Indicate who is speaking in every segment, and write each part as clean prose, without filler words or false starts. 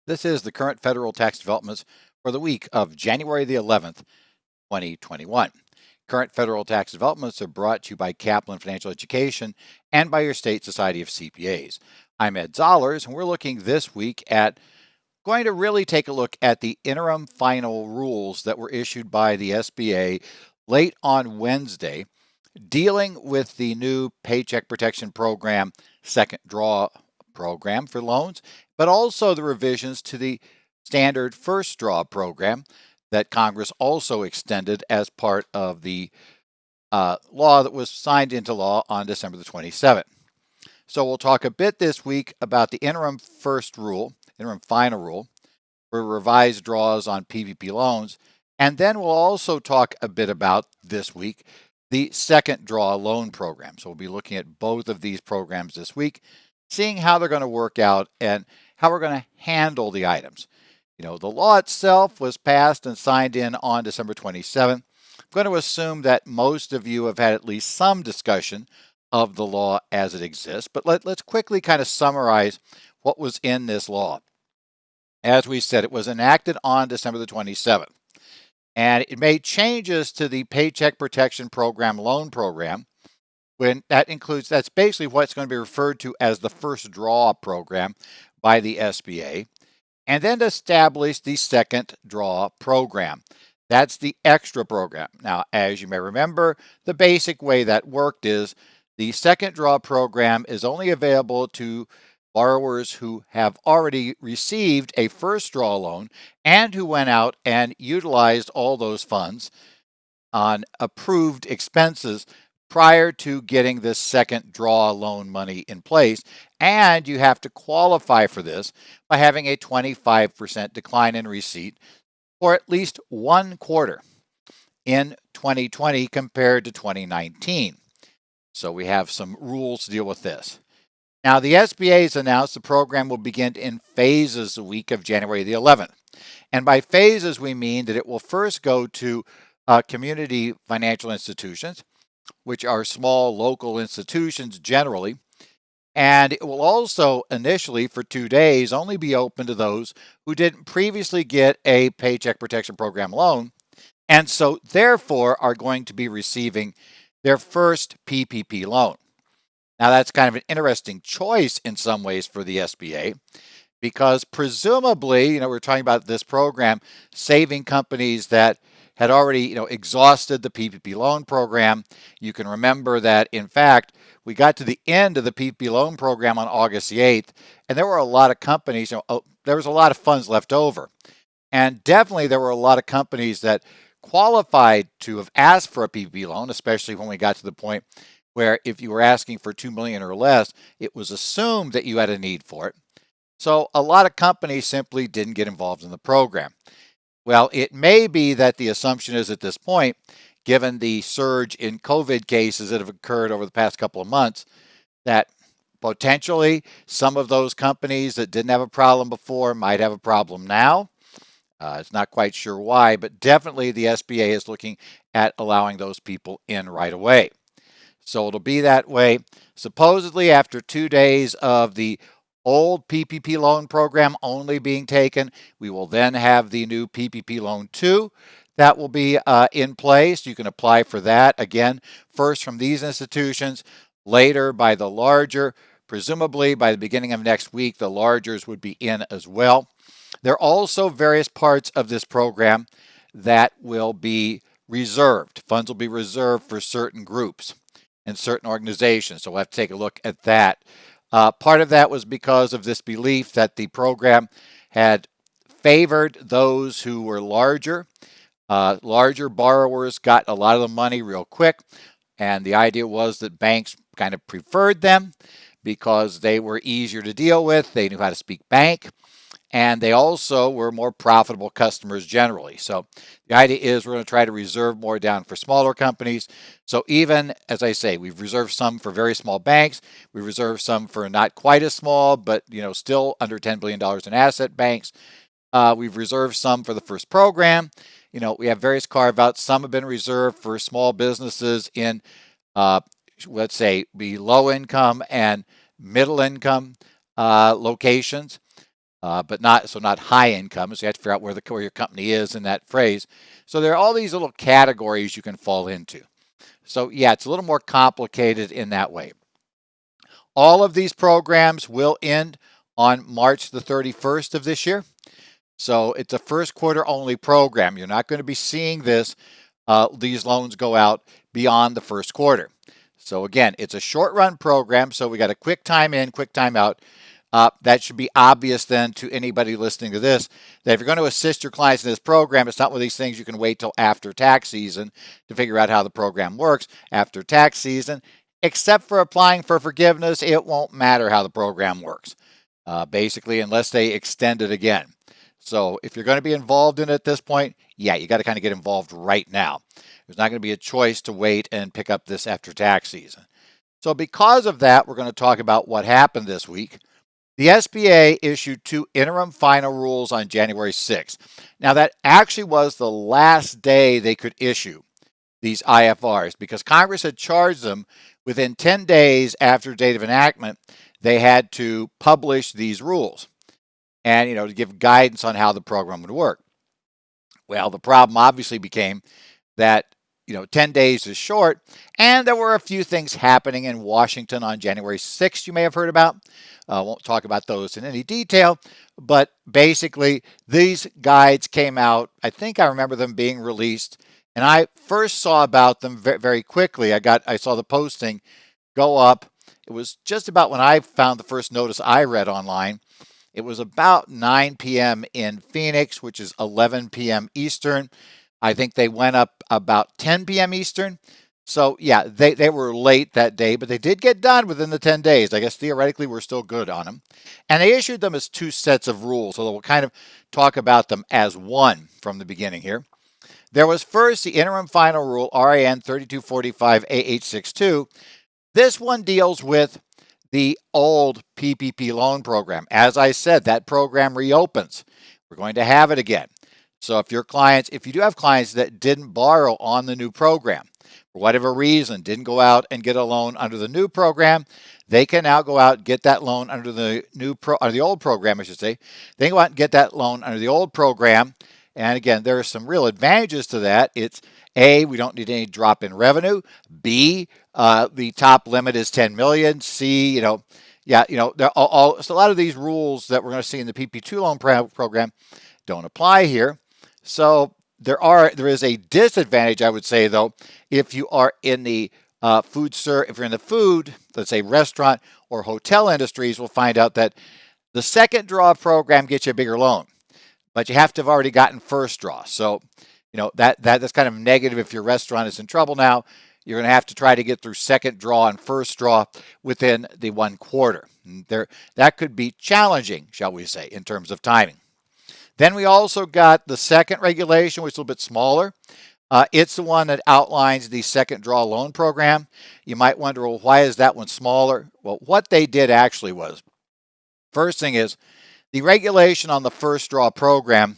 Speaker 1: This is the current federal tax developments for the week of January the 11th, 2021. Current federal tax developments are brought to you by Kaplan Financial Education and by your state society of CPAs. I'm Ed Zollers, and we're looking this week at going to really take a look at the interim final rules that were issued by the SBA late on Wednesday, dealing with the new Paycheck Protection Program second draw program for loans, but also the revisions to the standard first draw program that Congress also extended as part of the law that was signed into law on December the 27th. So we'll talk a bit this week about the interim final rule for revised draws on PPP loans, and then we'll also talk a bit about this week the second draw loan program. So we'll be looking at both of these programs this week, seeing how they're going to work out and how we're going to handle the items. The law itself was passed and signed in on December 27th. I'm going to assume that most of you have had at least some discussion of the law as it exists, but let's quickly kind of summarize what was in this law. As we said, it was enacted on December the 27th, and it made changes to the Paycheck Protection Program loan program. That's basically what's going to be referred to as the first draw program by the SBA, and then established the second draw program. That's the extra program. Now, as you may remember, the basic way that worked is the second draw program is only available to borrowers who have already received a first draw loan and who went out and utilized all those funds on approved expenses prior to getting this second draw loan money in place. And you have to qualify for this by having a 25% decline in receipt for at least one quarter in 2020 compared to 2019. So we have some rules to deal with this. Now, the SBA has announced the program will begin in phases the week of January the 11th. And by phases, we mean that it will first go to community financial institutions, which are small local institutions generally. And it will also initially, for 2 days, only be open to those who didn't previously get a Paycheck Protection Program loan, and so therefore are going to be receiving their first PPP loan. Now, that's kind of an interesting choice in some ways for the SBA, because presumably, we're talking about this program saving companies that had already, exhausted the PPP loan program. You can remember that, in fact, we got to the end of the PPP loan program on August the 8th, and there were a lot of companies, there was a lot of funds left over. And definitely there were a lot of companies that qualified to have asked for a PPP loan, especially when we got to the point where if you were asking for $2 million or less, it was assumed that you had a need for it. So a lot of companies simply didn't get involved in the program. Well, it may be that the assumption is at this point, given the surge in COVID cases that have occurred over the past couple of months, that potentially some of those companies that didn't have a problem before might have a problem now. It's not quite sure why, but definitely the SBA is looking at allowing those people in right away. So it'll be that way. Supposedly, after 2 days of the old PPP loan program only being taken, we will then have the new PPP Loan 2 that will be in place. You can apply for that, again, first from these institutions, later by the larger. Presumably, by the beginning of next week, the largers would be in as well. There are also various parts of this program that will be reserved. Funds will be reserved for certain groups and certain organizations. So we'll have to take a look at that. Part of that was because of this belief that the program had favored those who were larger. Larger borrowers got a lot of the money real quick. And the idea was that banks kind of preferred them because they were easier to deal with. They knew how to speak bank. And they also were more profitable customers generally. So the idea is we're going to try to reserve more down for smaller companies. So even, as I say, we've reserved some for very small banks. We reserved some for not quite as small, but still under $10 billion in asset banks. We've reserved some for the first program. We have various carve-outs. Some have been reserved for small businesses in, let's say, the low income and middle income locations. but not high income. So you have to figure out where your company is in that phrase. So there are all these little categories you can fall into. So yeah, it's a little more complicated in that way. All of these programs will end on March the 31st of this year. So it's a first quarter only program. You're not going to be seeing these loans go out beyond the first quarter. So again, it's a short run program. So we got a quick time in, quick time out. That should be obvious then to anybody listening to this, that if you're going to assist your clients in this program, it's not one of these things you can wait till after tax season to figure out how the program works. After tax season, except for applying for forgiveness, it won't matter how the program works, basically, unless they extend it again. So if you're going to be involved in it at this point, yeah, you got to kind of get involved right now. There's not going to be a choice to wait and pick up this after tax season. So because of that, we're going to talk about what happened this week. The SBA issued 2 interim final rules on January 6th. Now, that actually was the last day they could issue these IFRs because Congress had charged them within 10 days after the date of enactment, they had to publish these rules and, to give guidance on how the program would work. Well, the problem obviously became that 10 days is short, and there were a few things happening in Washington on January 6th you may have heard about. Won't talk about those in any detail, but basically these guides came out. I think I remember them being released, and I first saw about them very quickly. I saw the posting go up. It was just about when I found the first notice I read online. It was about 9 p.m. in Phoenix, which is 11 p.m. Eastern. I think they went up about 10 p.m. Eastern. So yeah, they were late that day, but they did get done within the 10 days. I guess theoretically we're still good on them. And they issued them as 2 sets of rules, so we'll kind of talk about them as one from the beginning here. There was first the interim final rule, RIN 3245A862. This one deals with the old PPP loan program. As I said, that program reopens. We're going to have it again. So if you do have clients that didn't borrow on the new program, for whatever reason, didn't go out and get a loan under the new program, they can now go out and get that loan under the old program, I should say. They can go out and get that loan under the old program. And again, there are some real advantages to that. It's A, we don't need any drop in revenue. B, the top limit is 10 million. C, so a lot of these rules that we're going to see in the PP2 loan program don't apply here. So there is a disadvantage, I would say, though, if you are in the if you're in the food, let's say restaurant or hotel industries, we'll find out that the second draw program gets you a bigger loan, but you have to have already gotten first draw. So, that's kind of negative if your restaurant is in trouble now. You're going to have to try to get through second draw and first draw within the 1 quarter. That could be challenging, shall we say, in terms of timing. Then we also got the second regulation, which is a little bit smaller. It's the one that outlines the second draw loan program. You might wonder, well, why is that one smaller? Well, what they did actually was, first thing is, the regulation on the first draw program,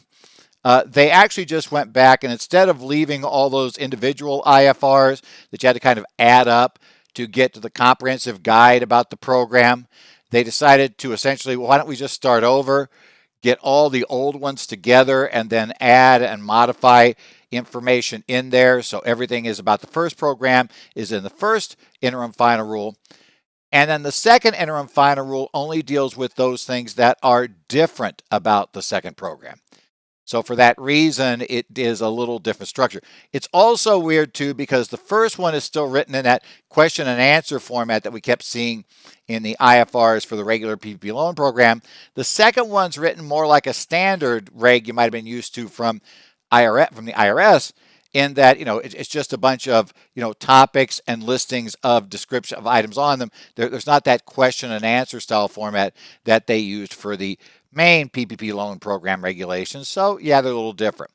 Speaker 1: they actually just went back and instead of leaving all those individual IFRs that you had to kind of add up to get to the comprehensive guide about the program, they decided to essentially, well, why don't we just start over, get all the old ones together, and then add and modify information in there. So everything is about the first program is in the first interim final rule. And then the second interim final rule only deals with those things that are different about the second program. So for that reason, it is a little different structure. It's also weird too because the first one is still written in that question and answer format that we kept seeing in the IFRs for the regular PPP loan program. The second one's written more like a standard reg you might have been used to from the IRS, in that it's just a bunch of topics and listings of description of items on them. There's not that question and answer style format that they used for the main PPP loan program regulations. So yeah, they're a little different.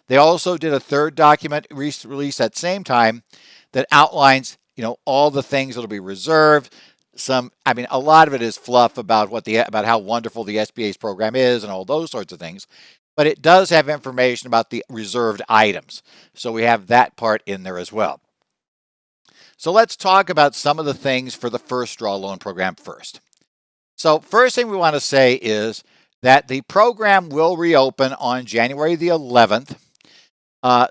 Speaker 1: They also did a third document released at the same time that outlines all the things that'll be reserved. A lot of it is fluff about about how wonderful the SBA's program is and all those sorts of things. But it does have information about the reserved items. So we have that part in there as well. So let's talk about some of the things for the first draw loan program first. So first thing we want to say is that the program will reopen on January the 11th.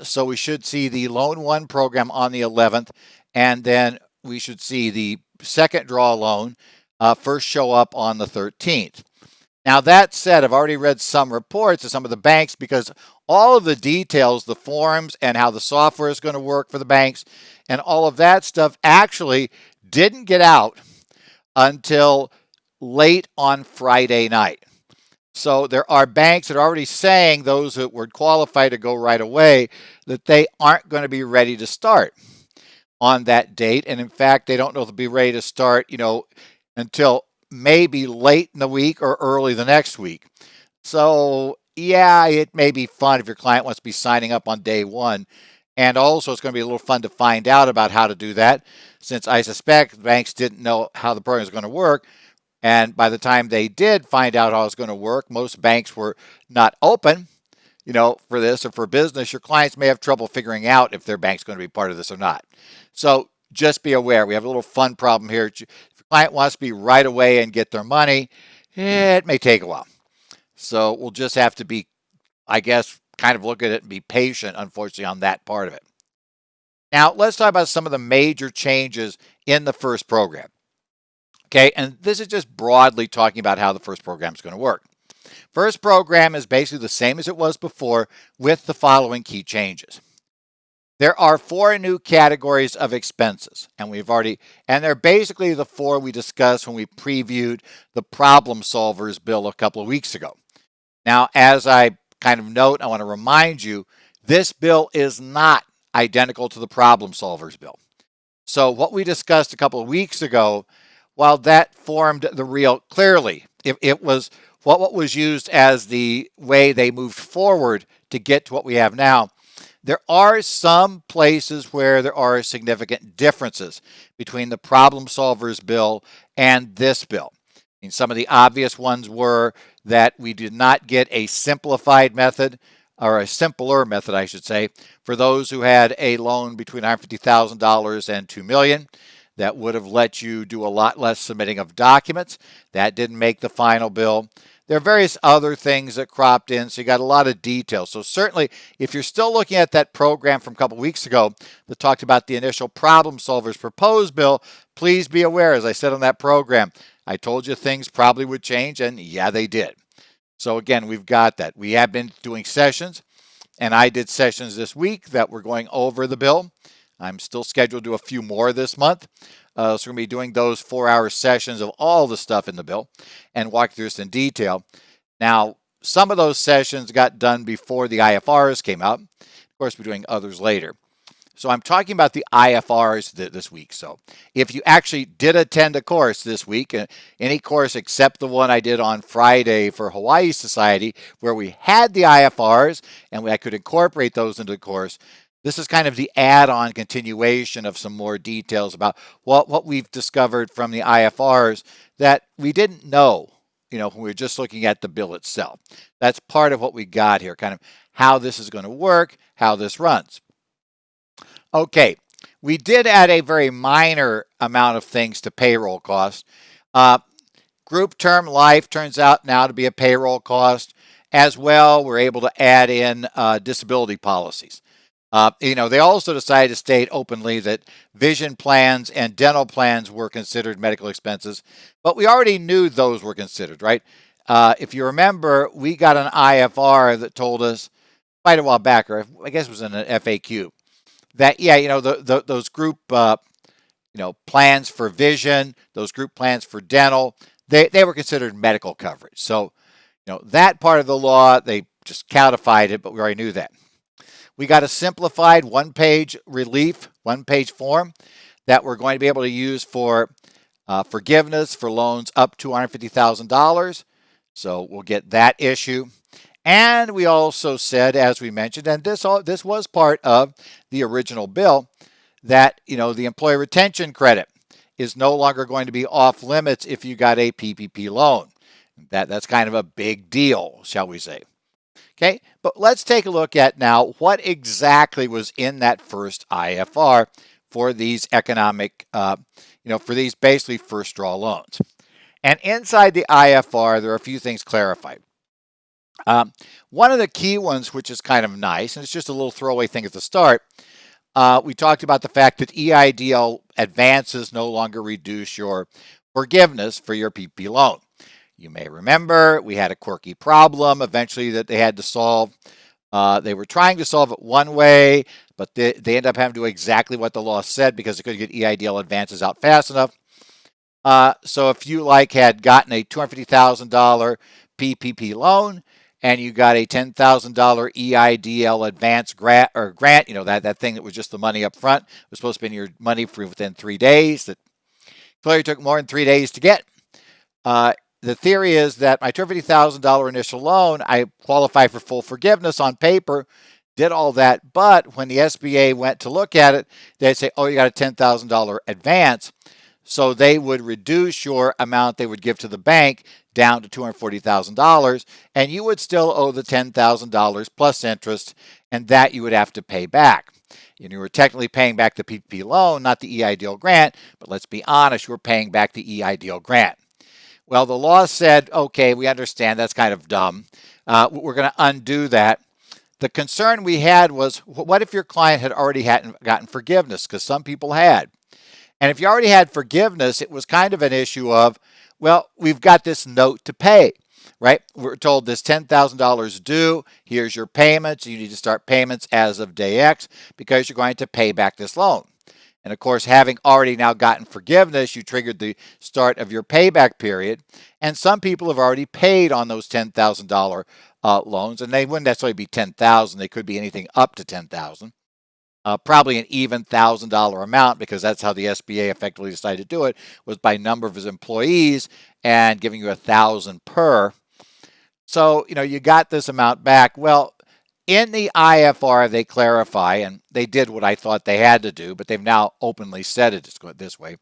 Speaker 1: So we should see the Loan 1 program on the 11th, and then we should see the second draw loan first show up on the 13th. Now, that said, I've already read some reports of some of the banks because all of the details, the forms, and how the software is going to work for the banks, and all of that stuff actually didn't get out until late on Friday night. So there are banks that are already saying, those that would qualify to go right away, that they aren't going to be ready to start on that date. And in fact, they don't know if they'll be ready to start, until maybe late in the week or early the next week. So yeah, it may be fun if your client wants to be signing up on day one. And also, it's going to be a little fun to find out about how to do that, since I suspect banks didn't know how the program is going to work. And by the time they did find out how it's going to work, most banks were not open, for this or for business. Your clients may have trouble figuring out if their bank's going to be part of this or not. So just be aware. We have a little fun problem here. If your client wants to be right away and get their money, it may take a while. So we'll just have to be, I guess, kind of look at it and be patient, unfortunately, on that part of it. Now, let's talk about some of the major changes in the first program. Okay, and this is just broadly talking about how the first program is going to work. First program is basically the same as it was before, with the following key changes. There are 4 new categories of expenses, and they're basically the 4 we discussed when we previewed the Problem Solvers bill a couple of weeks ago. Now, as I kind of note, I want to remind you, this bill is not identical to the Problem Solvers bill. So what we discussed a couple of weeks ago, while that formed the real clearly, it was what was used as the way they moved forward to get to what we have now, there are some places where there are significant differences between the Problem Solvers bill and this bill. Some of the obvious ones were that we did not get a simplified method, or a simpler method, I should say, for those who had a loan between $150,000 and $2 million. That would have let you do a lot less submitting of documents. That didn't make the final bill. There are various other things that cropped in, so you got a lot of details. So certainly, if you're still looking at that program from a couple weeks ago that talked about the initial Problem Solvers proposed bill, please be aware, as I said on that program, I told you things probably would change, and yeah, they did. So again, we've got that. We have been doing sessions, and I did sessions this week that were going over the bill. I'm still scheduled to do a few more this month. So we're going to be doing those 4-hour sessions of all the stuff in the bill and walk through this in detail. Now, some of those sessions got done before the IFRs came out. Of course, we're doing others later. So I'm talking about the IFRs this week. So if you actually did attend a course this week, any course except the one I did on Friday for Hawaii Society, where we had the IFRs and I could incorporate those into the course, this is kind of the add-on continuation of some more details about what we've discovered from the IFRs that we didn't know, when we were just looking at the bill itself. That's part of what we got here, kind of how this is going to work, how this runs. Okay, we did add a very minor amount of things to payroll costs. Group term life turns out now to be a payroll cost. As well, we're able to add in disability policies. They also decided to state openly that vision plans and dental plans were considered medical expenses, but we already knew those were considered, right? If you remember, we got an IFR that told us quite a while back, or I guess it was in an FAQ, that, those group, plans for vision, those group plans for dental, they were considered medical coverage. So, that part of the law, they just codified it, but we already knew that. We got a simplified one-page relief, one-page form that we're going to be able to use for forgiveness for loans up to $150,000. So we'll get that issue. And we also said, as we mentioned, and this was part of the original bill, that the employee retention credit is no longer going to be off limits if you got a PPP loan. That's kind of a big deal, shall we say. Okay, but let's take a look at now what exactly was in that first IFR for these economic, for these basically first draw loans. And inside the IFR, there are a few things clarified. One of the key ones, which is kind of nice, and it's just a little throwaway thing at the start, we talked about the fact that EIDL advances no longer reduce your forgiveness for your PPP loan. You may remember we had a quirky problem eventually that they had to solve. They were trying to solve it one way, but they ended up having to do exactly what the law said because they couldn't get EIDL advances out fast enough. So if you had gotten a $250,000 PPP loan and you got a $10,000 EIDL advance grant, that thing that was just the money up front, was supposed to be in your money for within 3 days, that clearly took more than 3 days to get. The theory is that my $250,000 initial loan, I qualify for full forgiveness on paper, did all that, but when the SBA went to look at it, they'd say, oh, you got a $10,000 advance. So they would reduce your amount they would give to the bank down to $240,000, and you would still owe the $10,000 plus interest, and that you would have to pay back. And you were technically paying back the PPP loan, not the EIDL grant, but let's be honest, you were paying back the EIDL grant. Well, the law said, okay, we understand that's kind of dumb. We're going to undo that. The concern we had was, what if your client had already gotten forgiveness? Because some people had. And if you already had forgiveness, it was kind of an issue of, well, we've got this note to pay, right? We're told this $10,000 due. Here's your payments. You need to start payments as of day X because you're going to pay back this loan. And of course, having already now gotten forgiveness, you triggered the start of your payback period. And some people have already paid on those $10,000 loans, and they wouldn't necessarily be $10,000. They could be anything up to $10,000. Probably an even $1,000 amount, because that's how the SBA effectively decided to do it, was by number of his employees and giving you $1,000 per. So, you got this amount back. Well, in the IFR, they clarify, and they did what I thought they had to do, but they've now openly said it this way.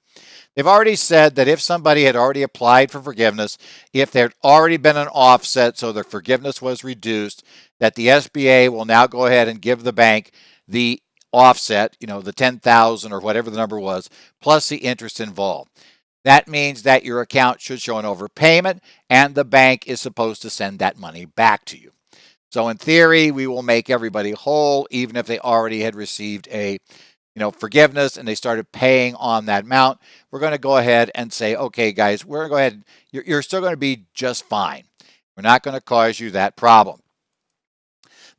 Speaker 1: They've already said that if somebody had already applied for forgiveness, if there had already been an offset so their forgiveness was reduced, that the SBA will now go ahead and give the bank the offset, the 10,000 or whatever the number was, plus the interest involved. That means that your account should show an overpayment, and the bank is supposed to send that money back to you. So in theory, we will make everybody whole, even if they already had received a forgiveness and they started paying on that amount. We're going to go ahead and say, okay, guys, we're going to go ahead. You're still going to be just fine. We're not going to cause you that problem.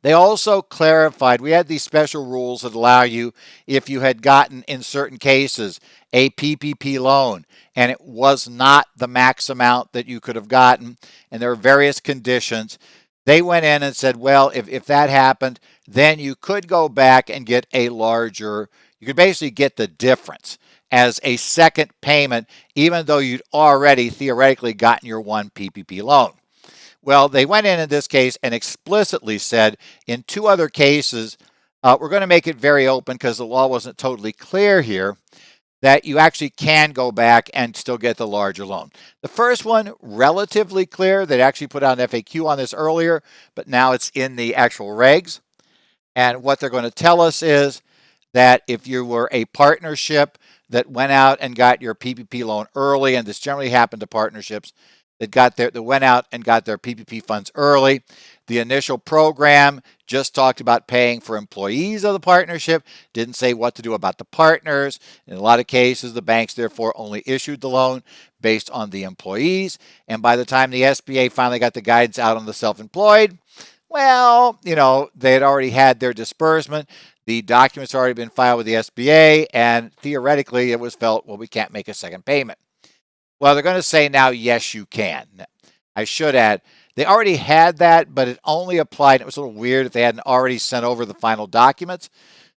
Speaker 1: They also clarified, we had these special rules that allow you, if you had gotten, in certain cases, a PPP loan, and it was not the max amount that you could have gotten, and there are various conditions. They went in and said, well, if that happened, then you could go back and get a larger, you could basically get the difference as a second payment, even though you'd already theoretically gotten your one PPP loan. Well, they went in this case and explicitly said in two other cases, we're going to make it very open because the law wasn't totally clear here, that you actually can go back and still get the larger loan. The first one, relatively clear. They'd actually put out an FAQ on this earlier, but now it's in the actual regs. And what they're going to tell us is that if you were a partnership that went out and got your PPP loan early, and this generally happened to partnerships that went out and got their PPP funds early. The initial program just talked about paying for employees of the partnership, didn't say what to do about the partners. In a lot of cases, the banks therefore only issued the loan based on the employees. And by the time the SBA finally got the guidance out on the self-employed, well, they had already had their disbursement. The documents had already been filed with the SBA, and theoretically it was felt, well, we can't make a second payment. Well, they're going to say now, yes, you can. I should add, they already had that, but it only applied. It was a little weird if they hadn't already sent over the final documents.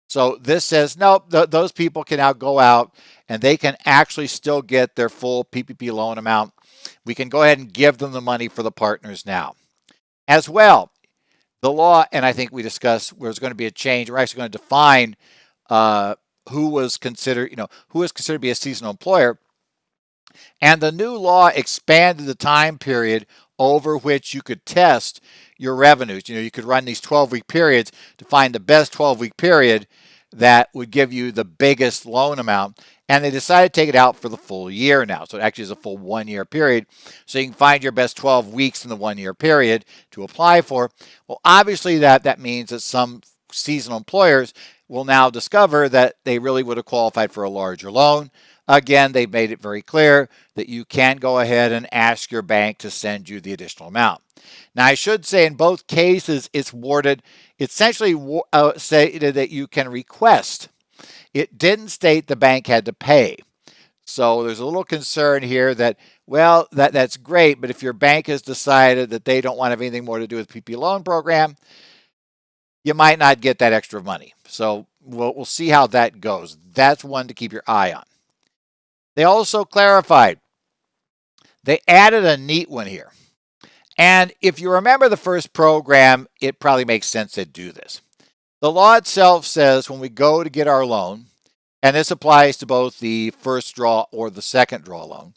Speaker 1: So this says, no, those people can now go out and they can actually still get their full PPP loan amount. We can go ahead and give them the money for the partners now. As well, the law, and I think we discussed where there's going to be a change. We're actually going to define who was considered, who is considered to be a seasonal employer. And the new law expanded the time period over which you could test your revenues. You could run these 12-week periods to find the best 12-week period. that would give you the biggest loan amount. And they decided to take it out for the full year now. So it actually is a full 1 year period. So you can find your best 12 weeks in the 1 year period to apply for. Well, obviously that means that some seasonal employers will now discover that they really would have qualified for a larger loan. Again, they've made it very clear that you can go ahead and ask your bank to send you the additional amount. Now, I should say in both cases, it's worded essentially stated that you can request. It didn't state the bank had to pay. So there's a little concern here that, well, that's great, but if your bank has decided that they don't want to have anything more to do with the PPP loan program, you might not get that extra money. So we'll see how that goes. That's one to keep your eye on. They also clarified, they added a neat one here. And if you remember the first program, it probably makes sense to do this. The law itself says when we go to get our loan, and this applies to both the first draw or the second draw loan,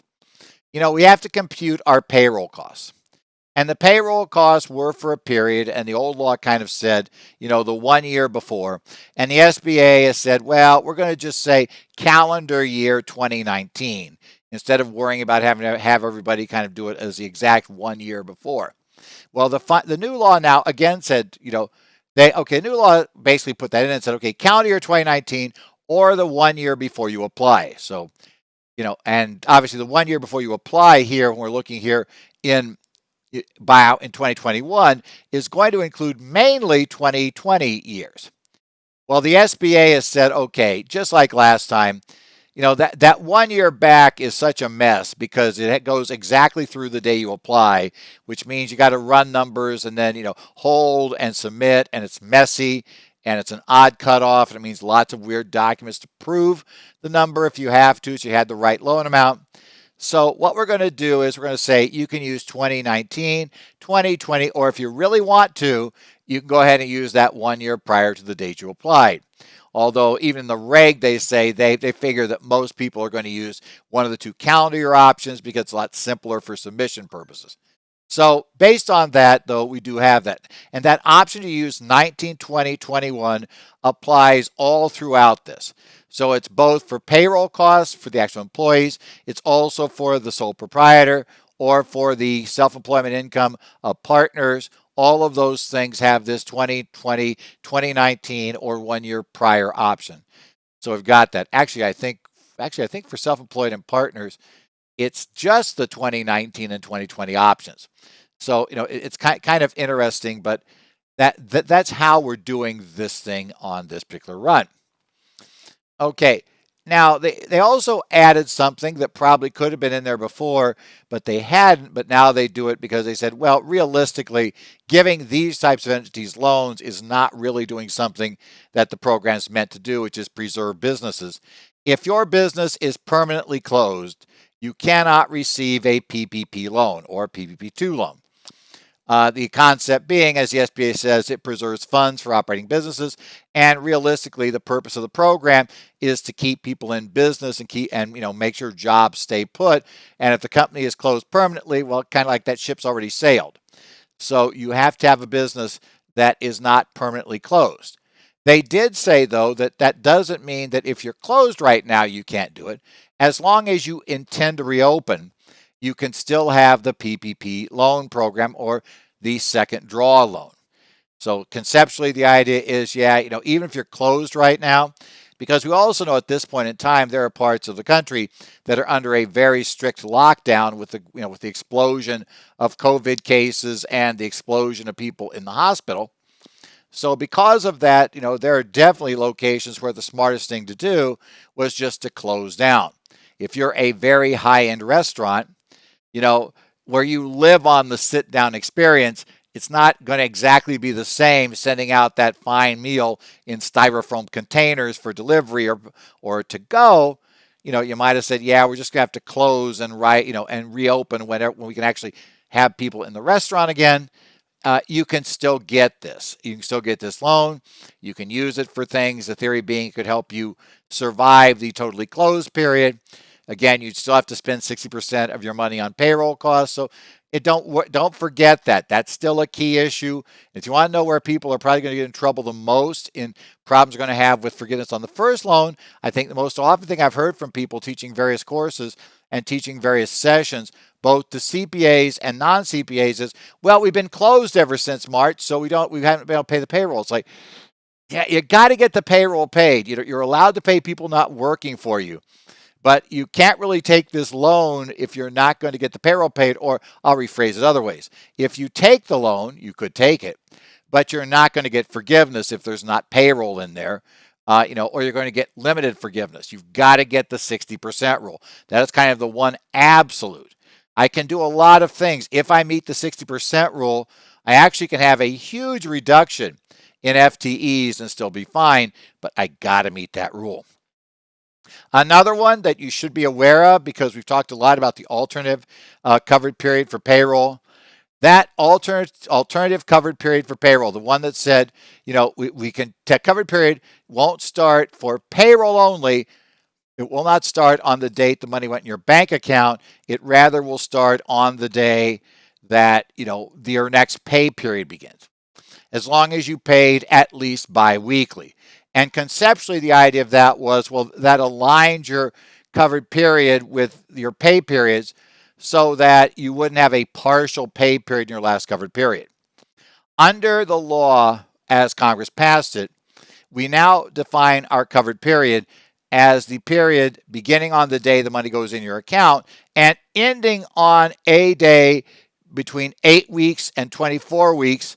Speaker 1: we have to compute our payroll costs. And the payroll costs were for a period, and the old law kind of said, the 1 year before. And the SBA has said, well, we're going to just say calendar year 2019 instead of worrying about having to have everybody kind of do it as the exact 1 year before. Well, the new law now again said, new law basically put that in and said, okay, calendar year 2019 or the 1 year before you apply. So, and obviously the 1 year before you apply here, when we're looking here in buyout in 2021, is going to include mainly 2020 years. Well, the SBA has said, okay, just like last time, that 1 year back is such a mess because it goes exactly through the day you apply, which means you got to run numbers and then, hold and submit, and it's messy and it's an odd cutoff. And it means lots of weird documents to prove the number if you have to, so you had the right loan amount. So what we're going to do is we're going to say you can use 2019, 2020, or if you really want to, you can go ahead and use that 1 year prior to the date you applied. Although even in the reg, they say they figure that most people are going to use one of the two calendar year options because it's a lot simpler for submission purposes. So based on that, though, we do have that. And that option to use 19, 20, 21 applies all throughout this. So it's both for payroll costs for the actual employees. It's also for the sole proprietor or for the self-employment income of partners. All of those things have this 2020, 2019, or 1 year prior option. So we've got that. Actually, I think for self-employed and partners, it's just the 2019 and 2020 options. So, it's kind of interesting, but that's how we're doing this thing on this particular run. Okay, now they also added something that probably could have been in there before, but they hadn't, but now they do it because they said, well, realistically, giving these types of entities loans is not really doing something that the program's meant to do, which is preserve businesses. If your business is permanently closed, you cannot receive a PPP loan or PPP2 loan. The concept being, as the SBA says, it preserves funds for operating businesses, and realistically, the purpose of the program is to keep people in business and make sure jobs stay put. And if the company is closed permanently, well, kind of like that ship's already sailed. So you have to have a business that is not permanently closed. They did say, though, that doesn't mean that if you're closed right now, you can't do it. As long as you intend to reopen, you can still have the PPP loan program or the second draw loan. So conceptually, the idea is, even if you're closed right now, because we also know at this point in time, there are parts of the country that are under a very strict lockdown with the explosion of COVID cases and the explosion of people in the hospital. So because of that, there are definitely locations where the smartest thing to do was just to close down. If you're a very high-end restaurant, where you live on the sit-down experience, it's not going to exactly be the same sending out that fine meal in styrofoam containers for delivery or to go. You might have said, we're just going to have to close and reopen when we can actually have people in the restaurant again. You can still get this. You can still get this loan. You can use it for things. The theory being it could help you survive the totally closed period. Again, you still have to spend 60% of your money on payroll costs. So don't forget that. That's still a key issue. If you want to know where people are probably going to get in trouble the most in problems they're going to have with forgiveness on the first loan, I think the most often thing I've heard from people teaching various courses and teaching various sessions, both to CPAs and non-CPAs, is, well, we've been closed ever since March, so we haven't been able to pay the payroll. It's like, yeah, you got to get the payroll paid. You're allowed to pay people not working for you. But you can't really take this loan if you're not going to get the payroll paid, or I'll rephrase it other ways. If you take the loan, you could take it, but you're not going to get forgiveness if there's not payroll in there, or you're going to get limited forgiveness. You've got to get the 60% rule. That is kind of the one absolute. I can do a lot of things. If I meet the 60% rule, I actually can have a huge reduction in FTEs and still be fine, but I got to meet that rule. Another one that you should be aware of, because we've talked a lot about the alternative covered period for payroll. That alternative covered period for payroll, the one that said, we can, covered period won't start for payroll only. It will not start on the date the money went in your bank account. It rather will start on the day that, your next pay period begins, as long as you paid at least biweekly. And conceptually, the idea of that was, well, that aligned your covered period with your pay periods so that you wouldn't have a partial pay period in your last covered period. Under the law, as Congress passed it, we now define our covered period as the period beginning on the day the money goes in your account and ending on a day between 8 weeks and 24 weeks,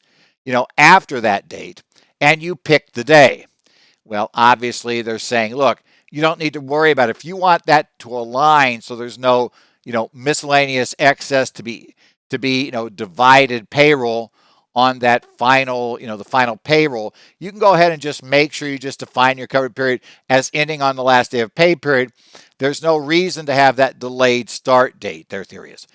Speaker 1: after that date, and you pick the day. Well, obviously, they're saying, look, you don't need to worry about it. If you want that to align so there's no, miscellaneous excess to be divided payroll on that final, the final payroll, you can go ahead and just make sure you just define your covered period as ending on the last day of pay period. There's no reason to have that delayed start date, their theory is.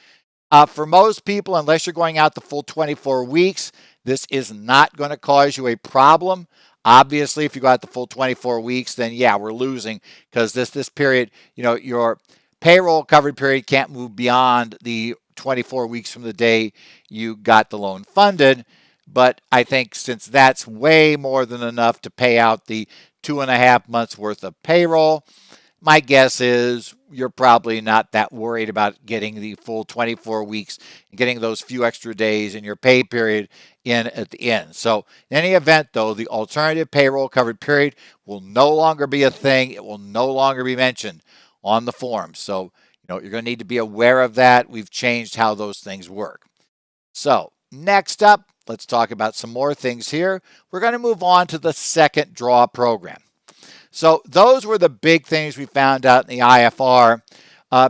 Speaker 1: For most people, unless you're going out the full 24 weeks, this is not going to cause you a problem. Obviously, if you go out the full 24 weeks, then yeah, we're losing, because this period, your payroll covered period can't move beyond the 24 weeks from the day you got the loan funded. But I think since that's way more than enough to pay out the 2.5 months worth of payroll, my guess is you're probably not that worried about getting the full 24 weeks and getting those few extra days in your pay period in at the end. So in any event, though, the alternative payroll covered period will no longer be a thing. It will no longer be mentioned on the form. So, you're going to need to be aware of that. We've changed how those things work. So next up, let's talk about some more things here. We're going to move on to the second draw program. So those were the big things we found out in the IFR,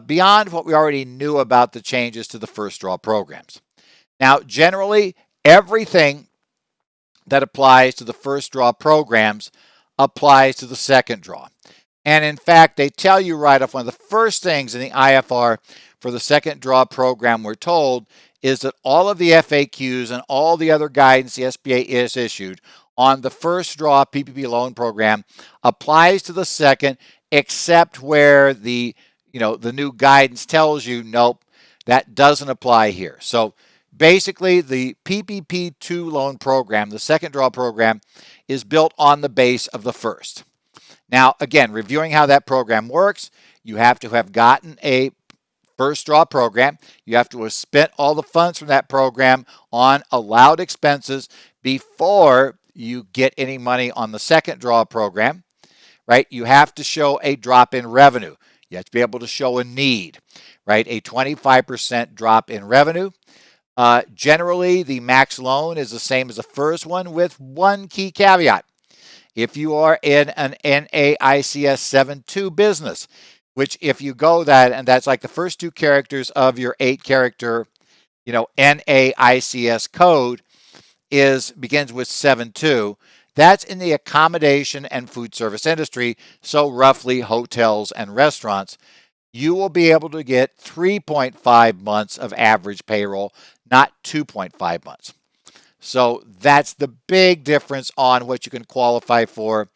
Speaker 1: beyond what we already knew about the changes to the first draw programs. Now, generally, everything that applies to the first draw programs applies to the second draw. And in fact, they tell you right off, one of the first things in the IFR for the second draw program, we're told, is that all of the FAQs and all the other guidance the SBA is issued on the first draw PPP loan program applies to the second, except where the new guidance tells you, nope, that doesn't apply here. So basically, the PPP2 loan program, the second draw program, is built on the base of the first. Now, again, reviewing how that program works, you have to have gotten a first draw program. You have to have spent all the funds from that program on allowed expenses before you get any money on the second draw program, right? You have to show a drop in revenue. You have to be able to show a need, right? A 25% drop in revenue. Generally, the max loan is the same as the first one, with one key caveat. If you are in an NAICS 7.2 business, which if you go that, and that's like the first two characters of your 8-character, NAICS code begins with 7.2. That's in the accommodation and food service industry, so roughly hotels and restaurants. You will be able to get 3.5 months of average payroll, not 2.5 months. So that's the big difference on what you can qualify for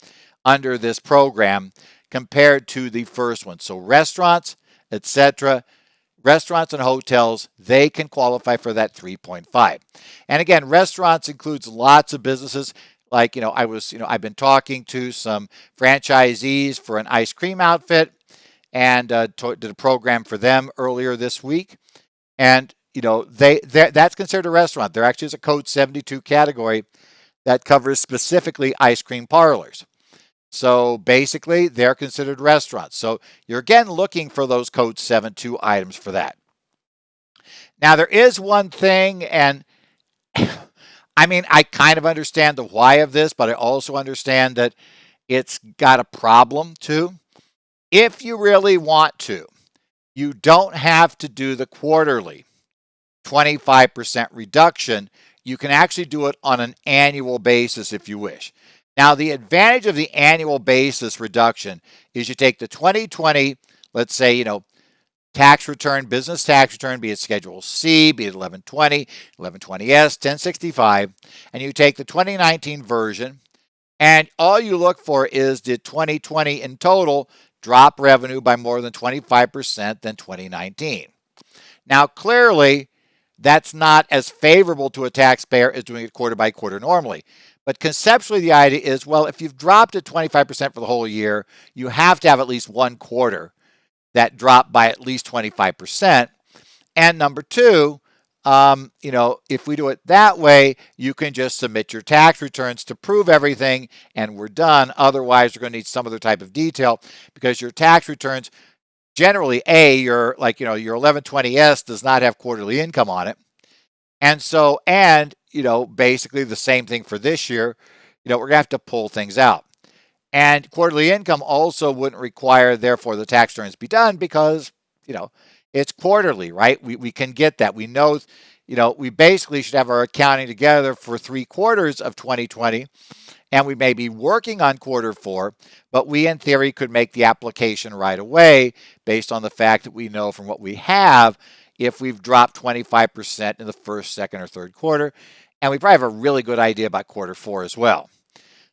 Speaker 1: under this program compared to the first one. So restaurants, etc. Restaurants and hotels, they can qualify for that 3.5. And again, restaurants includes lots of businesses. Like, I've been talking to some franchisees for an ice cream outfit and did a program for them earlier this week. And, that's considered a restaurant. There actually is a Code 72 category that covers specifically ice cream parlors. So basically, they're considered restaurants. So you're again looking for those Code 72 items for that. Now, there is one thing, and I mean, I kind of understand the why of this, but I also understand that it's got a problem too. If you really want to, you don't have to do the quarterly 25% reduction. You can actually do it on an annual basis if you wish. Now, the advantage of the annual basis reduction is you take the 2020, let's say, tax return, business tax return, be it Schedule C, be it 1120, 1120S, 1065, and you take the 2019 version, and all you look for is did 2020 in total drop revenue by more than 25% than 2019. Now, clearly, that's not as favorable to a taxpayer as doing it quarter by quarter normally. But conceptually, the idea is, well, if you've dropped it 25% for the whole year, you have to have at least one quarter that dropped by at least 25%. And number two, if we do it that way, you can just submit your tax returns to prove everything and we're done. Otherwise, you're going to need some other type of detail because your tax returns generally, your 1120S does not have quarterly income on it. And so, basically the same thing for this year, we're going to have to pull things out. And quarterly income also wouldn't require, therefore, the tax returns be done because, it's quarterly, right? We can get that. We know, we basically should have our accounting together for 3 quarters of 2020, and we may be working on quarter 4, but we, in theory, could make the application right away based on the fact that we know from what we have if we've dropped 25% in the first, second, or third quarter, and we probably have a really good idea about quarter 4 as well.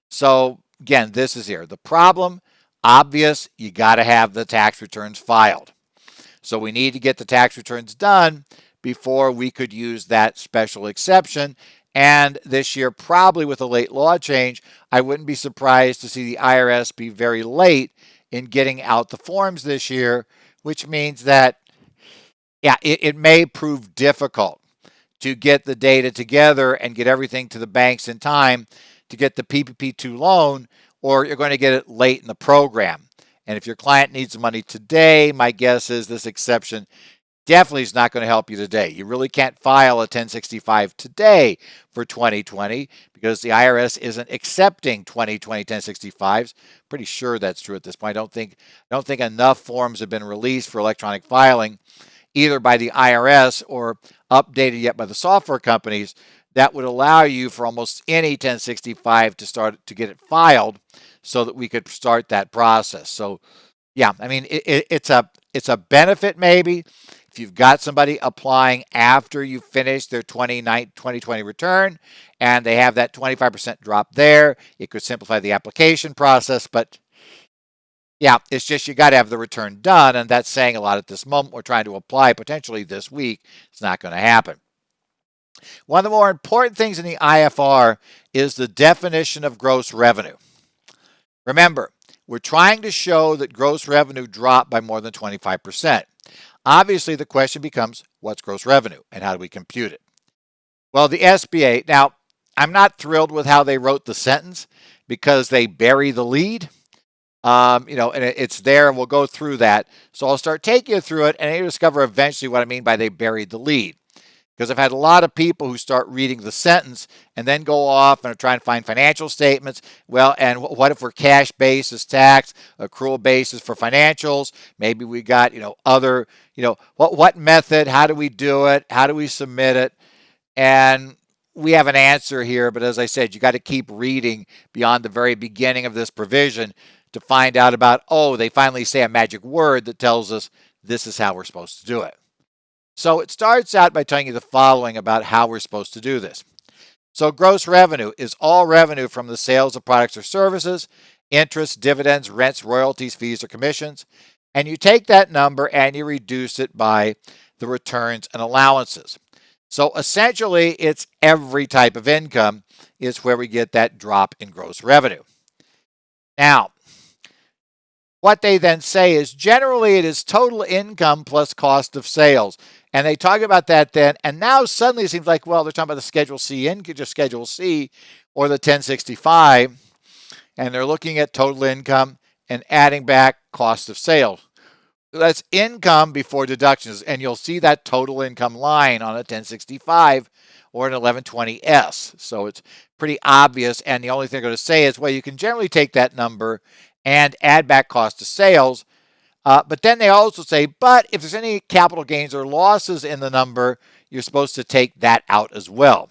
Speaker 1: So, again, this is here. The problem, obvious, you got to have the tax returns filed. So we need to get the tax returns done before we could use that special exception. And this year, probably with a late law change, I wouldn't be surprised to see the IRS be very late in getting out the forms this year, which means that, it may prove difficult to get the data together and get everything to the banks in time to get the PPP loan, or you're going to get it late in the program. And if your client needs money today, my guess is this exception definitely is not going to help you today. You really can't file a 1065 today for 2020 because the IRS isn't accepting 2020 1065s. Pretty sure that's true at this point. I don't think enough forms have been released for electronic filing, either by the IRS or updated yet by the software companies, that would allow you for almost any 1065 to get it filed so that we could start that process. So, I mean, it's a benefit maybe if you've got somebody applying after you finish their 2020 return and they have that 25% drop there. It could simplify the application process, but it's just you got to have the return done, and that's saying a lot at this moment. We're trying to apply potentially this week. It's not going to happen. One of the more important things in the IFR is the definition of gross revenue. Remember, we're trying to show that gross revenue dropped by more than 25%. Obviously, the question becomes, what's gross revenue and how do we compute it? Well, the SBA, now, I'm not thrilled with how they wrote the sentence because they bury the lead. And it's there, and we'll go through that. So I'll start taking you through it, and you'll discover eventually what I mean by they buried the lead. Because I've had a lot of people who start reading the sentence and then go off and are trying to find financial statements. Well, and what if we're cash basis tax, accrual basis for financials? Maybe we got, other, what method? How do we do it? How do we submit it? And we have an answer here, but as I said, you got to keep reading beyond the very beginning of this provision to find out about, they finally say a magic word that tells us this is how we're supposed to do it. So it starts out by telling you the following about how we're supposed to do this. So gross revenue is all revenue from the sales of products or services, interest, dividends, rents, royalties, fees, or commissions. and you take that number and you reduce it by the returns and allowances. So essentially, it's every type of income is where we get that drop in gross revenue. Now, what they then say is generally it is total income plus cost of sales. And they talk about that then, and now suddenly it seems like, well, they're talking about the Schedule C income, just Schedule C or the 1065, and they're looking at total income and adding back cost of sales. That's income before deductions, and you'll see that total income line on a 1065 or an 1120S. So it's pretty obvious, and the only thing they're going to say is, well, you can generally take that number and add back cost of sales. But then they also say, but if there's any capital gains or losses in the number, you're supposed to take that out as well.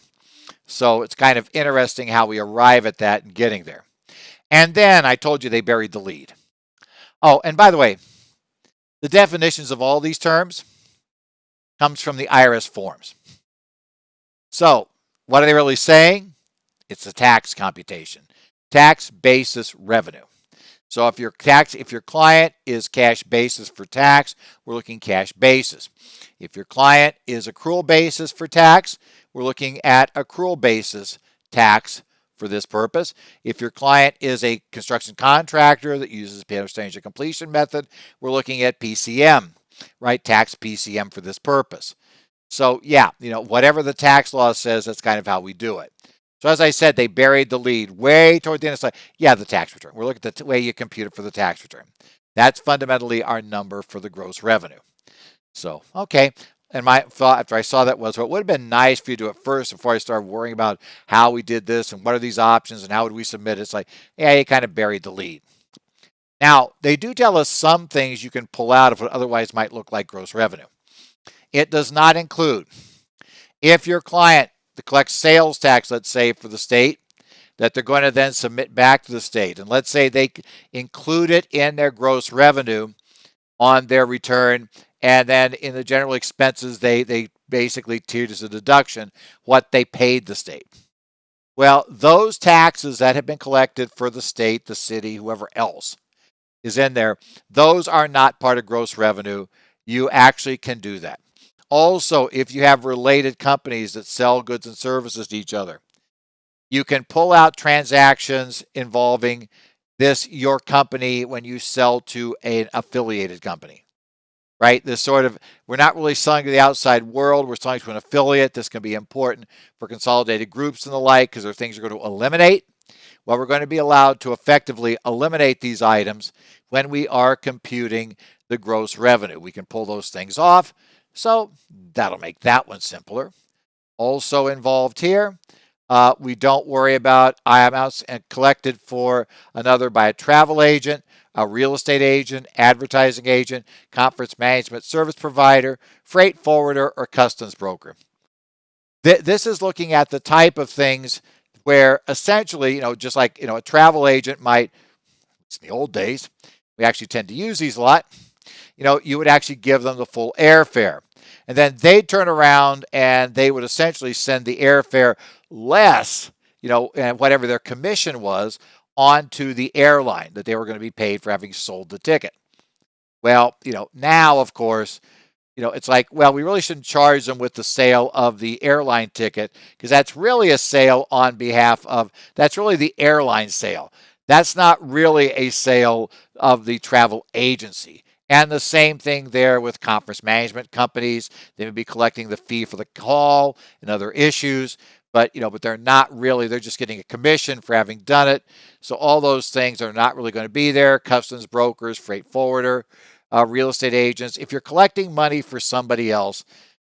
Speaker 1: So it's kind of interesting how we arrive at that and getting there. And then I told you they buried the lead. Oh, and by the way, the definitions of all these terms comes from the IRS forms. So what are they really saying? It's a tax computation, tax basis revenue. So if your client is cash basis for tax, we're looking cash basis. If your client is accrual basis for tax, we're looking at accrual basis tax for this purpose. If your client is a construction contractor that uses percentage of completion method, we're looking at PCM, right? Tax PCM for this purpose. So yeah, whatever the tax law says, that's kind of how we do it. So as I said, they buried the lead way toward the end. It's like, yeah, the tax return. We're looking at the way you compute it for the tax return. That's fundamentally our number for the gross revenue. So, okay. And my thought after I saw that was, well, it would have been nice for you to do it first before I started worrying about how we did this and what are these options and how would we submit it. It's like, yeah, you kind of buried the lead. Now, they do tell us some things you can pull out of what otherwise might look like gross revenue. It does not include if your client collects sales tax, let's say, for the state, that they're going to then submit back to the state. And let's say they include it in their gross revenue on their return, and then in the general expenses, they basically treat as a deduction what they paid the state. Well, those taxes that have been collected for the state, the city, whoever else is in there, those are not part of gross revenue. You actually can do that. Also, if you have related companies that sell goods and services to each other, you can pull out transactions involving your company when you sell to an affiliated company, right? This sort of, we're not really selling to the outside world. We're selling to an affiliate. This can be important for consolidated groups and the like because there are things you're going to eliminate. Well, we're going to be allowed to effectively eliminate these items when we are computing the gross revenue. We can pull those things off. So that'll make that one simpler. Also involved here, we don't worry about amounts collected for another by a travel agent, a real estate agent, advertising agent, conference management service provider, freight forwarder, or customs broker. This is looking at the type of things where essentially, just like, a travel agent might, it's in the old days, we actually tend to use these a lot, you would actually give them the full airfare. And then they'd turn around and they would essentially send the airfare less, and whatever their commission was, onto the airline that they were going to be paid for having sold the ticket. Well, now, of course, it's like, well, we really shouldn't charge them with the sale of the airline ticket because that's really a sale on behalf of, that's really the airline sale. That's not really a sale of the travel agency. And the same thing there with conference management companies. They would be collecting the fee for the call and other issues, but they're not really, they're just getting a commission for having done it. So all those things are not really going to be there. Customs brokers, freight forwarder, real estate agents. If you're collecting money for somebody else,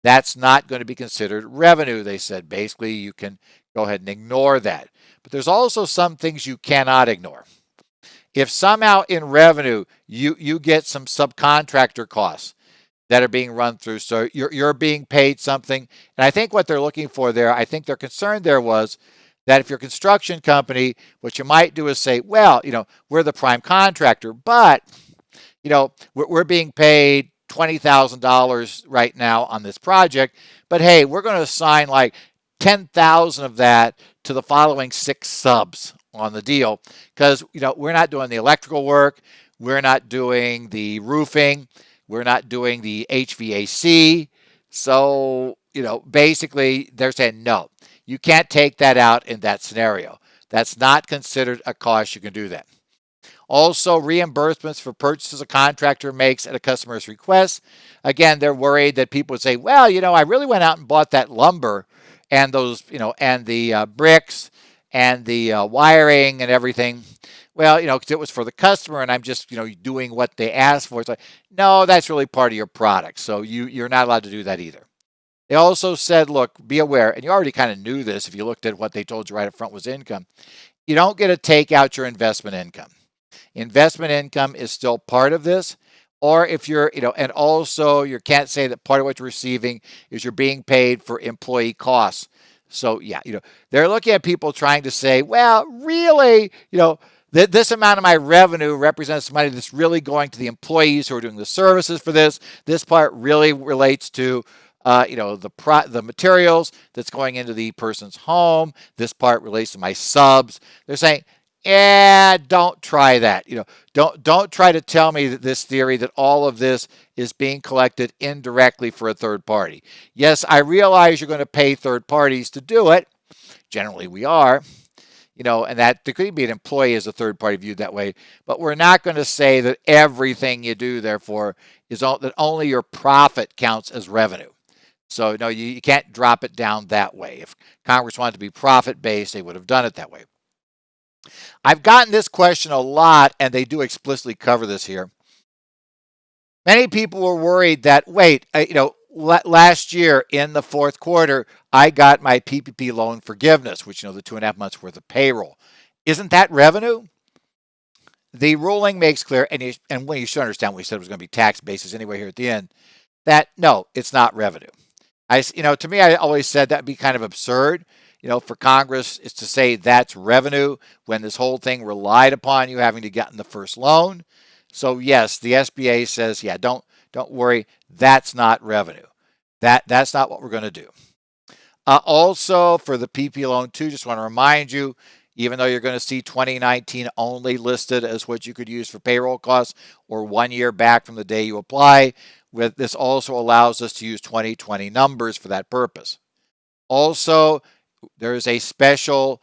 Speaker 1: that's not going to be considered revenue, they said. Basically, you can go ahead and ignore that. But there's also some things you cannot ignore. If somehow in revenue you get some subcontractor costs that are being run through, so you're being paid something, and I think what they're looking for there, I think their concern there was that if you're a construction company, what you might do is say, well, we're the prime contractor, but we're being paid $20,000 right now on this project, but hey, we're going to assign like 10,000 of that to the following 6 subs on the deal because we're not doing the electrical work, we're not doing the roofing, we're not doing the HVAC. So, basically they're saying, no, you can't take that out in that scenario. That's not considered a cost. You can do that. Also, reimbursements for purchases a contractor makes at a customer's request. Again, they're worried that people would say, well, I really went out and bought that lumber and those, and the bricks and the wiring and everything. Well, because it was for the customer and I'm just, doing what they asked for. It's like, no, that's really part of your product. So you're not allowed to do that either. They also said, look, be aware, and you already kind of knew this if you looked at what they told you right up front was income. You don't get to take out your investment income. Investment income is still part of this. Or if you're, and also you can't say that part of what you're receiving is you're being paid for employee costs. So yeah, they're looking at people trying to say, well, really, this amount of my revenue represents money that's really going to the employees who are doing the services for this. This part really relates to the materials that's going into the person's home. This part relates to my subs. They're saying, don't try that. Don't try to tell me that this theory that all of this is being collected indirectly for a third party. Yes, I realize you're going to pay third parties to do it. Generally, we are. And that there could be an employee as a third party viewed that way. But we're not going to say that everything you do, therefore, is that only your profit counts as revenue. So no, you can't drop it down that way. If Congress wanted to be profit-based, they would have done it that way. I've gotten this question a lot, and they do explicitly cover this here. Many people were worried that, wait, last year in the fourth quarter, I got my PPP loan forgiveness, which, the 2.5 months worth of payroll. Isn't that revenue? The ruling makes clear, and when you should understand what we said it was going to be tax basis anyway here at the end, that no, it's not revenue. To me, I always said that'd be kind of absurd. For Congress is to say that's revenue when this whole thing relied upon you having to get in the first loan. So yes, the SBA says, yeah, don't worry, that's not revenue. That's not what we're going to do. Also, for the PPP Loan 2, just want to remind you, even though you're going to see 2019 only listed as what you could use for payroll costs or 1 year back from the day you apply, this also allows us to use 2020 numbers for that purpose. Also, there is a special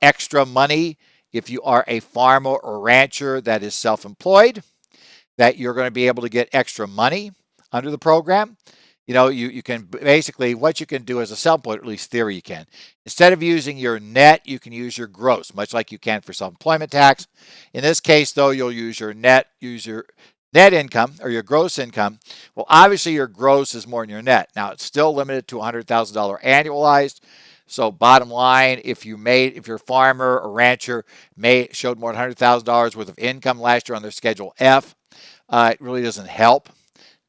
Speaker 1: extra money if you are a farmer or rancher that is self-employed, that you're going to be able to get extra money under the program. You can basically, what you can do as a self-employed, at least theory you can. Instead of using your net, you can use your gross, much like you can for self-employment tax. In this case, though, you'll use your net income or your gross income. Well, obviously your gross is more than your net. Now, it's still limited to $100,000 annualized. So bottom line, if you're a farmer or rancher showed more than $100,000 worth of income last year on their Schedule F, it really doesn't help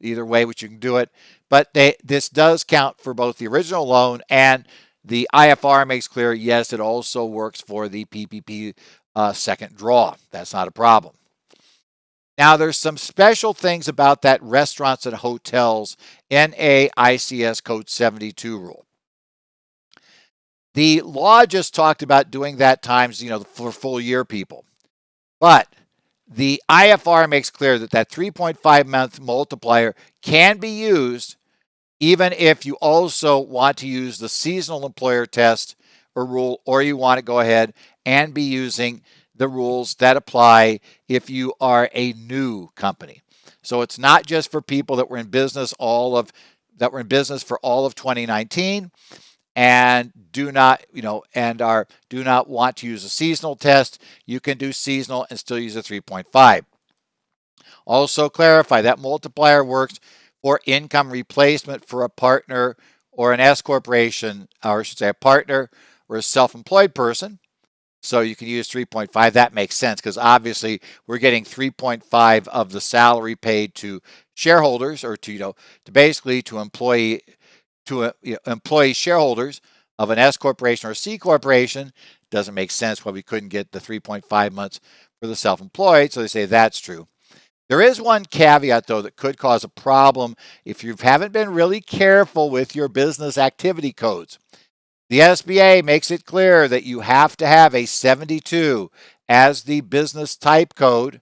Speaker 1: either way, which you can do it. But this does count for both the original loan and the IFR makes clear, yes, it also works for the PPP second draw. That's not a problem. Now, there's some special things about that restaurants and hotels NAICS Code 72 rule. The law just talked about doing that times, for full year people. But the IFR makes clear that 3.5 month multiplier can be used even if you also want to use the seasonal employer test or rule, or you want to go ahead and be using the rules that apply if you are a new company. So it's not just for people that were in business for all of 2019 and do not want to use a seasonal test. You can do seasonal and still use a 3.5. Also clarify that multiplier works for income replacement for a partner or an S corporation, or I should say a partner or a self-employed person. So you can use 3.5. That makes sense because obviously we're getting 3.5 of the salary paid to shareholders or to employee shareholders of an S corporation or a C corporation. Doesn't make sense why we couldn't get the 3.5 months for the self-employed. So they say that's true. There is one caveat, though, that could cause a problem if you haven't been really careful with your business activity codes. The SBA makes it clear that you have to have a 72 as the business type code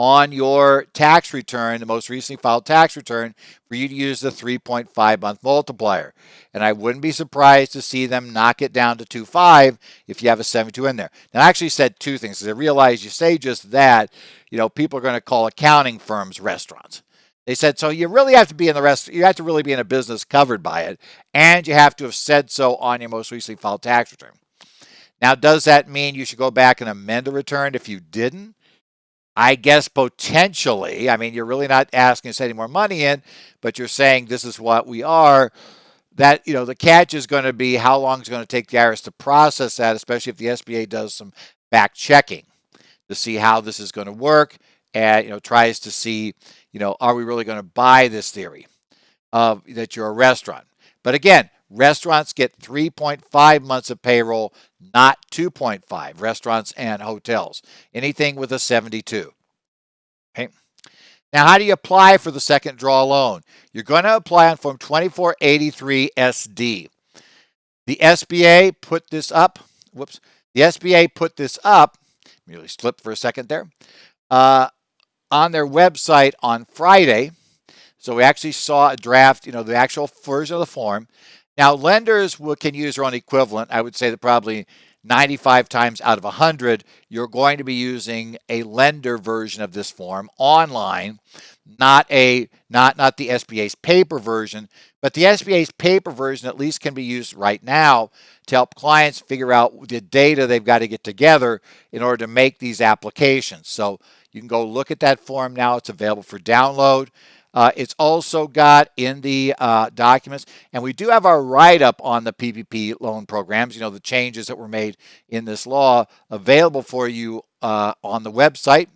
Speaker 1: on your tax return, the most recently filed tax return, for you to use the 3.5-month multiplier. And I wouldn't be surprised to see them knock it down to 2.5 if you have a 72 in there. Now, I actually said two things, because I realized you say just that, people are going to call accounting firms restaurants. They said, so you really have to be in the rest, you have to really be in a business covered by it, and you have to have said so on your most recently filed tax return. Now, does that mean you should go back and amend a return if you didn't? I guess potentially. I mean, you're really not asking to set any more money in, but you're saying this is what we are. That, the catch is going to be how long it's going to take the IRS to process that, especially if the SBA does some back checking to see how this is going to work and, tries to see, are we really going to buy this theory of that you're a restaurant? But again, restaurants get 3.5 months of payroll, not 2.5, restaurants and hotels. Anything with a 72. Okay. Now, how do you apply for the second draw loan? You're going to apply on Form 2483 SD. The SBA put this up. Whoops. The SBA put this up. Let me really slip for a second there. On their website on Friday. So we actually saw a draft, the actual version of the form. Now, lenders can use their own equivalent. I would say that probably 95 times out of 100, you're going to be using a lender version of this form online, not the SBA's paper version. But the SBA's paper version at least can be used right now to help clients figure out the data they've got to get together in order to make these applications. So you can go look at that form now. It's available for download. It's also got in the documents, and we do have our write-up on the PPP loan programs, the changes that were made in this law available for you on the website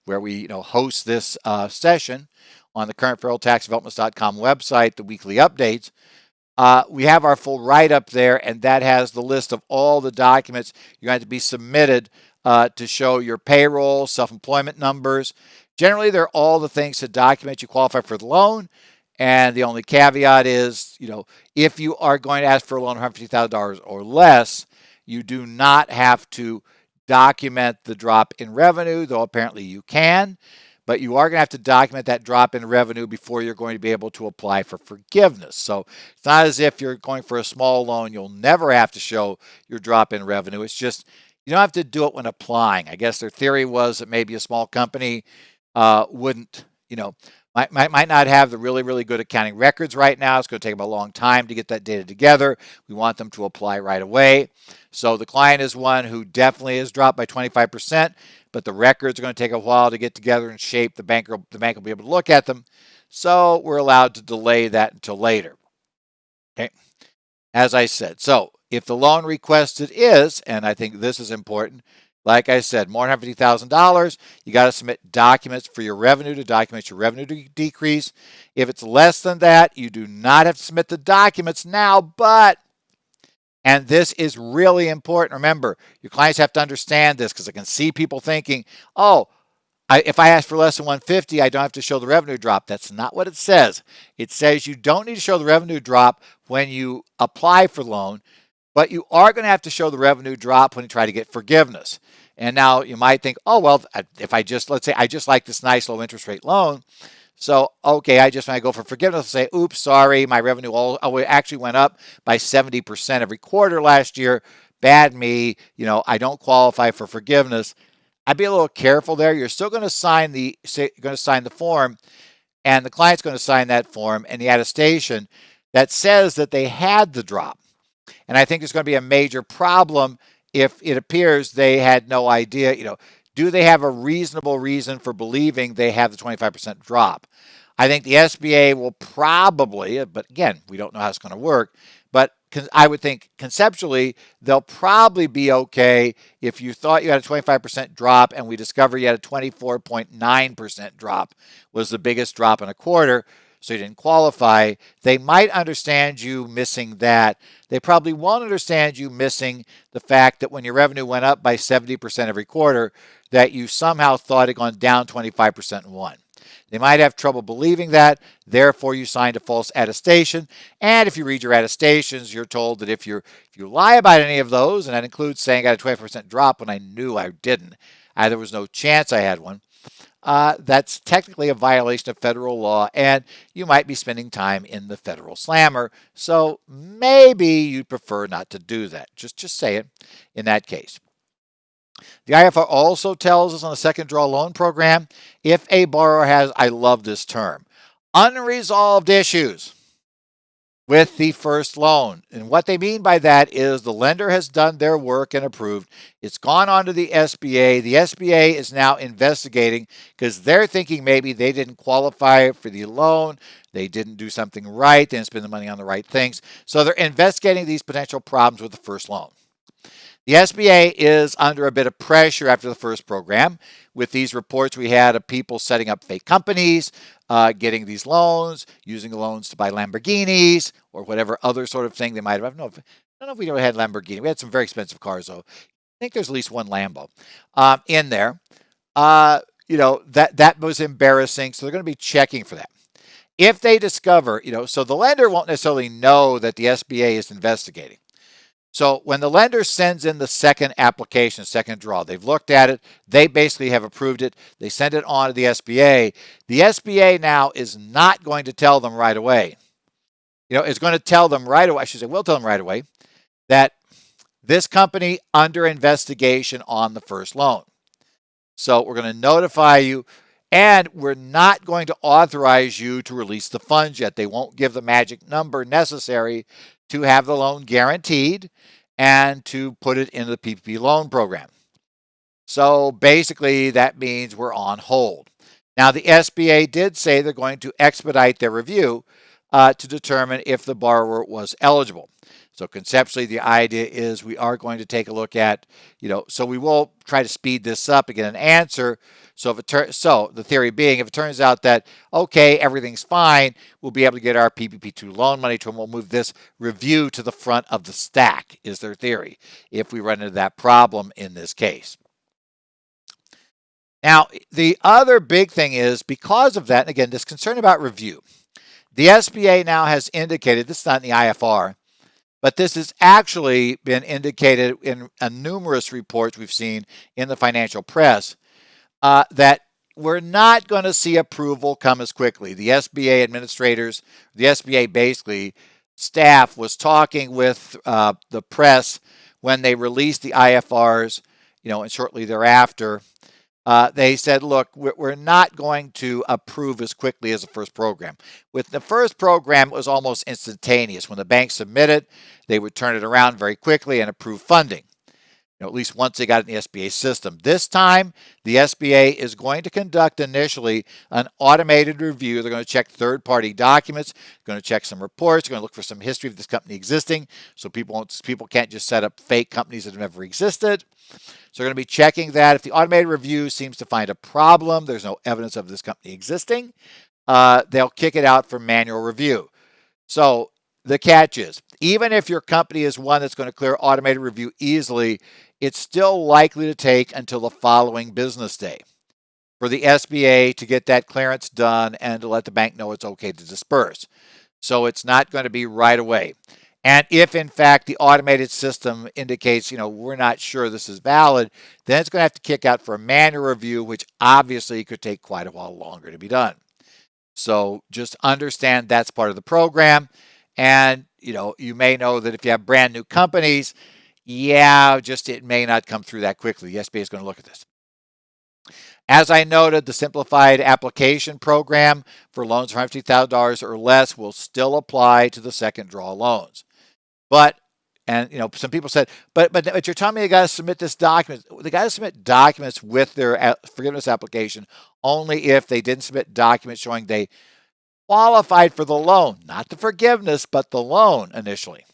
Speaker 1: where we host this session on the currentfederaltaxdevelopments.com website, the weekly updates. We have our full write-up there, and that has the list of all the documents you're going to be submitted to show your payroll, self-employment numbers. Generally, they're all the things to document you qualify for the loan. And the only caveat is, if you are going to ask for a loan of $150,000 or less, you do not have to document the drop in revenue, though apparently you can. But you are going to have to document that drop in revenue before you're going to be able to apply for forgiveness. So it's not as if you're going for a small loan, you'll never have to show your drop in revenue. It's just you don't have to do it when applying. I guess their theory was that maybe a small company wouldn't, might not have the really, really good accounting records right now. It's going to take them a long time to get that data together. We want them to apply right away. So the client is one who definitely has dropped by 25%, but the records are going to take a while to get together and shape. The bank will be able to look at them. So we're allowed to delay that until later. Okay. As I said, so if the loan requested is, and I think this is important, like I said, more than $150,000, you got to submit documents for your revenue to document your revenue decrease. If it's less than that, you do not have to submit the documents now, but, and this is really important, remember, your clients have to understand this because I can see people thinking, oh, if I ask for less than 150, I don't have to show the revenue drop. That's not what it says. It says you don't need to show the revenue drop when you apply for the loan, but you are going to have to show the revenue drop when you try to get forgiveness. And now you might think, oh, well, if let's say I just like this nice low interest rate loan. So, okay, when I go for forgiveness, I'll say, oops, sorry, my revenue actually went up by 70% every quarter last year. Bad me, I don't qualify for forgiveness. I'd be a little careful there. You're still going to sign the form, and the client's going to sign that form and the attestation that says that they had the drop. And I think there's going to be a major problem if it appears they had no idea, do they have a reasonable reason for believing they have the 25% drop? I think the SBA will probably, but again, we don't know how it's going to work, but I would think conceptually they'll probably be okay if you thought you had a 25% drop and we discover you had a 24.9% drop was the biggest drop in a quarter, so you didn't qualify. They might understand you missing that. They probably won't understand you missing the fact that when your revenue went up by 70% every quarter, that you somehow thought it gone down 25% in one. They might have trouble believing that, therefore you signed a false attestation. And if you read your attestations, you're told that if you lie about any of those, and that includes saying I got a 20% drop when I knew I didn't, there was no chance I had one, that's technically a violation of federal law, and you might be spending time in the federal slammer. So maybe you'd prefer not to do that. Just say it in that case. The IFR also tells us on the second draw loan program, if a borrower has, I love this term, unresolved issues with the first loan. And what they mean by that is the lender has done their work and approved. It's gone on to the SBA. The SBA is now investigating because they're thinking maybe they didn't qualify for the loan. They didn't do something right. They didn't spend the money on the right things. So they're investigating these potential problems with the first loan. The SBA is under a bit of pressure after the first program. With these reports we had of people setting up fake companies, getting these loans, using the loans to buy Lamborghinis or whatever other sort of thing they might have. I don't know if we ever had Lamborghini. We had some very expensive cars, though. I think there's at least one Lambo in there. That was embarrassing. So they're going to be checking for that. If they discover, so the lender won't necessarily know that the SBA is investigating. So when the lender sends in the second application, second draw, they've looked at it, they basically have approved it, they send it on to the SBA. The SBA now is not going to tell them right away. It's going to tell them right away, will tell them right away, that this company under investigation on the first loan. So we're going to notify you, and we're not going to authorize you to release the funds yet. They won't give the magic number necessary to have the loan guaranteed and to put it into the PPP loan program. So basically that means we're on hold. Now the SBA did say they're going to expedite their review to determine if the borrower was eligible. So conceptually, the idea is we are going to take a look at, so we will try to speed this up and get an answer. So the theory being, if it turns out that, okay, everything's fine, we'll be able to get our PPP2 loan money to them. We'll move this review to the front of the stack, is their theory, if we run into that problem in this case. Now, the other big thing is because of that, and again, this concern about review, the SBA now has indicated, this is not in the IFR, but this has actually been indicated in numerous reports we've seen in the financial press that we're not going to see approval come as quickly. The SBA administrators, the SBA basically staff was talking with the press when they released the IFRs, and shortly thereafter, they said, look, we're not going to approve as quickly as the first program. With the first program, it was almost instantaneous. When the bank submitted, they would turn it around very quickly and approve funding, at least once they got it in the SBA system. This time, the SBA is going to conduct initially an automated review. They're going to check third-party documents, going to check some reports, they're going to look for some history of this company existing, so people can't just set up fake companies that have never existed. So they're going to be checking that. If the automated review seems to find a problem, there's no evidence of this company existing, they'll kick it out for manual review. So the catch is, even if your company is one that's going to clear automated review easily, it's still likely to take until the following business day for the SBA to get that clearance done and to let the bank know it's okay to disperse. So it's not going to be right away. And if, in fact, the automated system indicates, we're not sure this is valid, then it's going to have to kick out for a manual review, which obviously could take quite a while longer to be done. So just understand that's part of the program. And, you may know that if you have brand new companies, it may not come through that quickly. The SBA is going to look at this. As I noted, the simplified application program for loans from $50,000 or less will still apply to the second draw loans. Some people said, but you're telling me they got to submit this document. They got to submit documents with their forgiveness application only if they didn't submit documents showing they qualified for the loan, not the forgiveness, but the loan initially,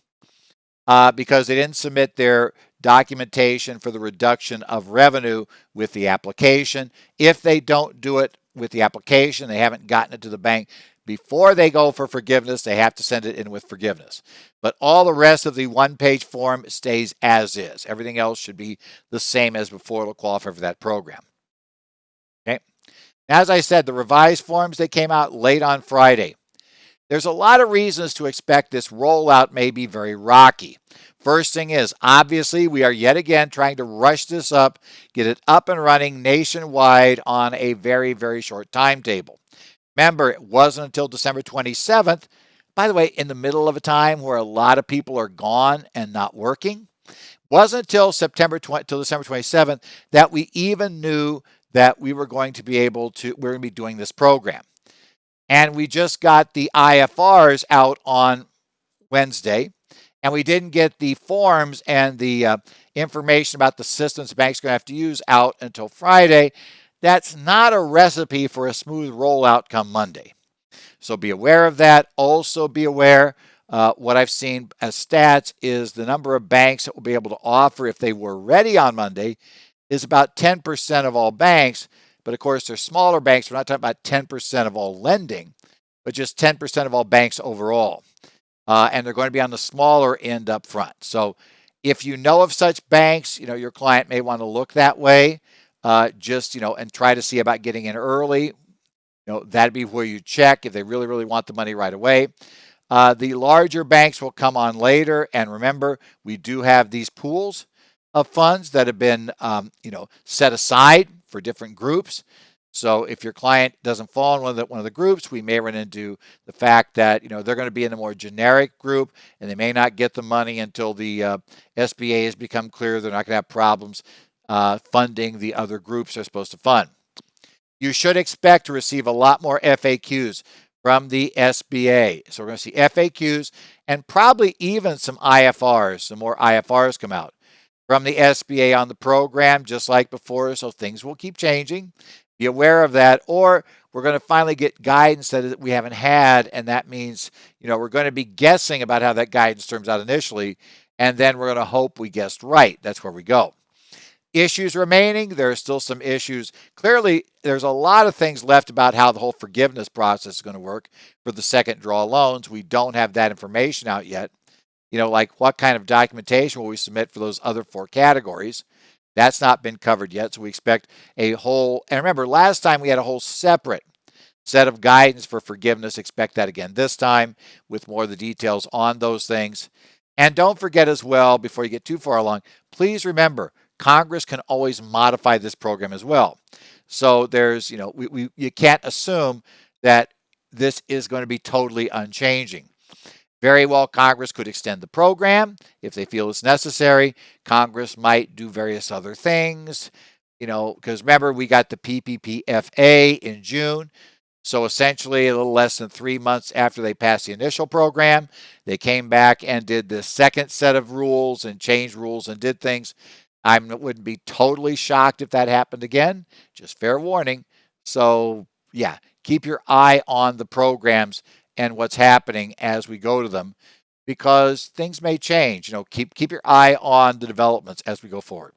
Speaker 1: because they didn't submit their documentation for the reduction of revenue with the application. If they don't do it with the application, they haven't gotten it to the bank before they go for forgiveness, they have to send it in with forgiveness. But all the rest of the one-page form stays as is. Everything else should be the same as before. It'll qualify for that program. Okay. As I said, the revised forms, they came out late on Friday. There's a lot of reasons to expect this rollout may be very rocky. First thing is, obviously, we are yet again trying to rush this up, get it up and running nationwide on a very, very short timetable. Remember, it wasn't until December 27th, by the way, in the middle of a time where a lot of people are gone and not working. Wasn't until till December 27th that we even knew that we were going to be doing this program. And we just got the IFRs out on Wednesday, and we didn't get the forms and the information about the systems the bank's going to have to use out until Friday. That's not a recipe for a smooth rollout come Monday. So be aware of that. Also be aware, what I've seen as stats is the number of banks that will be able to offer if they were ready on Monday is about 10% of all banks. But of course, they're smaller banks. We're not talking about 10% of all lending, but just 10% of all banks overall. And they're going to be on the smaller end up front. So if you know of such banks, your client may want to look that way, and try to see about getting in early. That'd be where you check if they really, really want the money right away. The larger banks will come on later. And remember, we do have these pools of funds that have been, set aside for different groups. So if your client doesn't fall in one of the groups, we may run into the fact that they're going to be in a more generic group, and they may not get the money until the SBA has become clear they're not going to have problems funding the other groups they're supposed to fund. You should expect to receive a lot more FAQs from the SBA. So we're going to see FAQs and probably even some IFRs. Some more IFRs come out from the SBA on the program, just like before. So things will keep changing. Be aware of that, or we're going to finally get guidance that we haven't had, and that means we're going to be guessing about how that guidance turns out initially, and then we're going to hope we guessed right. That's where we go. Issues remaining, there are still some issues. Clearly, there's a lot of things left about how the whole forgiveness process is going to work for the second draw loans. We don't have that information out yet. Like what kind of documentation will we submit for those other 4 categories? That's not been covered yet, so we expect a whole, and remember, last time we had a whole separate set of guidance for forgiveness. Expect that again this time with more of the details on those things. And don't forget as well, before you get too far along, please remember, Congress can always modify this program as well. So there's, you can't assume that this is going to be totally unchanging. Very well, Congress could extend the program if they feel it's necessary. Congress might do various other things, because remember, we got the PPP in June. So essentially, a little less than 3 months after they passed the initial program, they came back and did the second set of rules and changed rules and did things. I wouldn't be totally shocked if that happened again. Just fair warning. So, yeah, keep your eye on the programs and what's happening as we go to them, because things may change. Keep your eye on the developments as we go forward.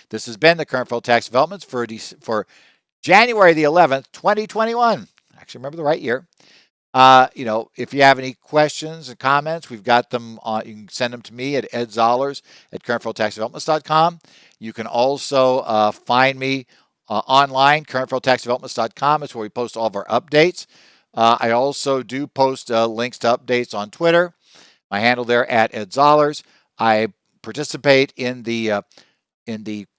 Speaker 1: This has been the current federal tax developments for January the 11th, 2021. Actually, remember the right year. If you have any questions and comments, we've got them. You can send them to me at edzollers@currentfederaltaxdevelopments.com. You can also find me online, currentfederaltaxdevelopments.com. It's where we post all of our updates. I also do post links to updates on Twitter. My handle there at edzollers. I participate in the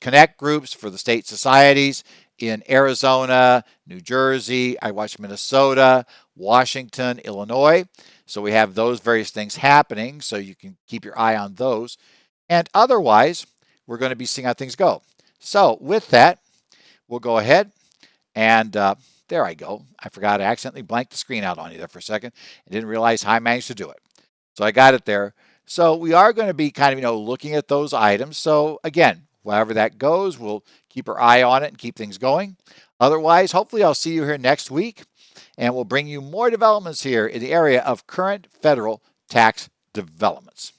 Speaker 1: Connect groups for the state societies in Arizona, New Jersey. I watch Minnesota, Washington, Illinois. So we have those various things happening, so you can keep your eye on those. And otherwise, we're going to be seeing how things go. So with that, we'll go ahead and there I go. I forgot I accidentally blanked the screen out on you there for a second and didn't realize how I managed to do it. So I got it there. So we are going to be kind of, looking at those items. So again, however that goes, we'll keep our eye on it and keep things going. Otherwise, hopefully I'll see you here next week, and we'll bring you more developments here in the area of current federal tax developments.